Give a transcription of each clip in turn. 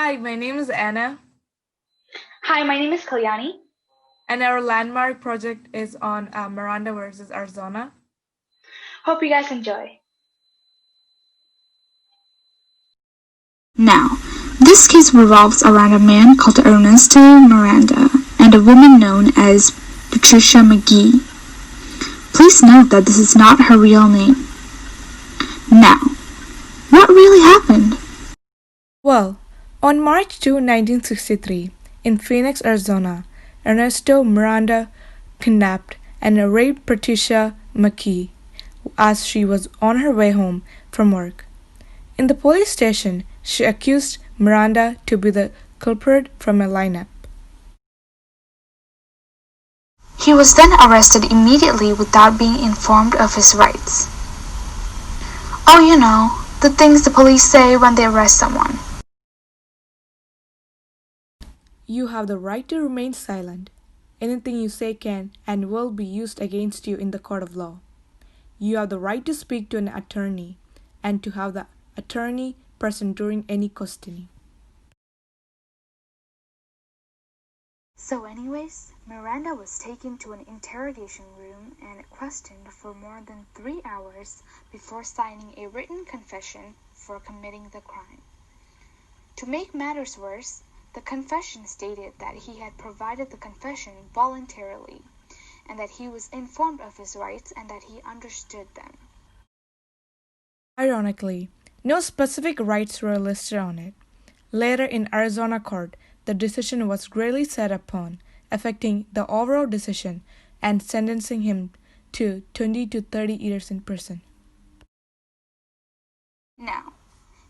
Hi, my name is Anna, Hi, my name is Kalyani. and our landmark project is on Miranda versus Arizona. Hope you guys enjoy. Now, this case revolves around a man called Ernesto Miranda and a woman known as Patricia McGee. Please note that this is not her real name. Now, what really happened? Well, on March 2, 1963, in Phoenix, Arizona, Ernesto Miranda kidnapped and raped Patricia McKee as she was on her way home from work. In the police station, she accused Miranda to be the culprit from a lineup. He was then arrested immediately without being informed of his rights. Oh, you know, the things the police say when they arrest someone. You have the right to remain silent. Anything you say can and will be used against you in the court of law. You have the right to speak to an attorney and to have the attorney present during any questioning. So anyways, Miranda was taken to an interrogation room and questioned for more than 3 hours before signing a written confession for committing the crime. To make matters worse, the confession stated that he had provided the confession voluntarily, and that he was informed of his rights and that he understood them. Ironically, no specific rights were listed on it. Later in Arizona court, the decision was greatly set upon, affecting the overall decision and sentencing him to 20 to 30 years in prison. Now,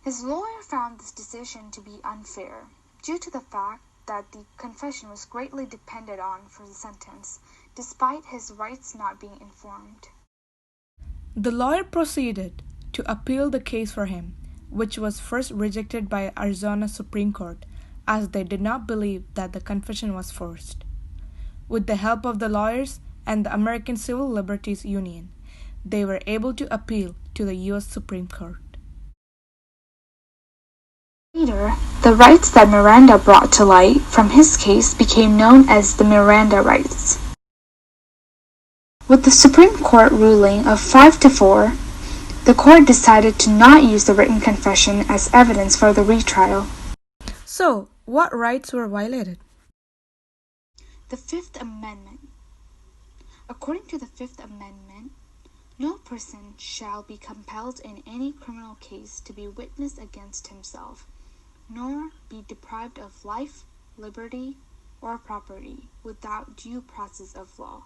his lawyer found this decision to be unfair due to the fact that the confession was greatly depended on for the sentence, despite his rights not being informed. The lawyer proceeded to appeal the case for him, which was first rejected by Arizona Supreme Court as they did not believe that the confession was forced. With the help of the lawyers and the American Civil Liberties Union, they were able to appeal to the U.S. Supreme Court. Later, the rights that Miranda brought to light from his case became known as the Miranda rights. With the Supreme Court ruling of 5-4, the court decided to not use the written confession as evidence for the retrial. So, what rights were violated? The Fifth Amendment. According to the Fifth Amendment, no person shall be compelled in any criminal case to be witness against himself, nor be deprived of life, liberty, or property without due process of law.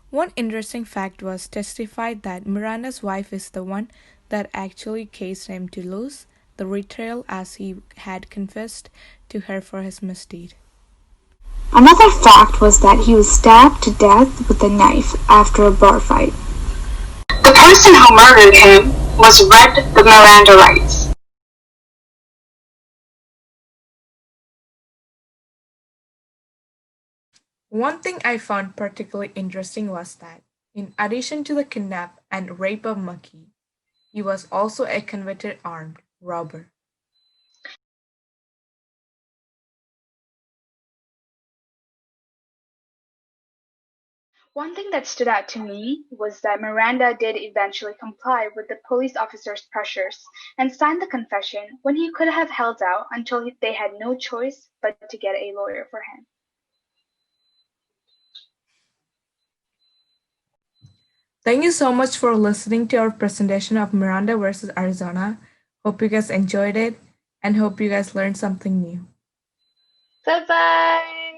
One interesting fact was testified that Miranda's wife is the one that actually caused him to lose the retrial as he had confessed to her for his misdeed. Another fact was that he was stabbed to death with a knife after a bar fight. The person who murdered him was read the Miranda rights. One thing I found particularly interesting was that, in addition to the kidnap and rape of Maki, he was also a convicted armed robber. One thing that stood out to me was that Miranda did eventually comply with the police officer's pressures and signed the confession when he could have held out until they had no choice but to get a lawyer for him. Thank you so much for listening to our presentation of Miranda versus Arizona. Hope you guys enjoyed it and hope you guys learned something new. Bye bye!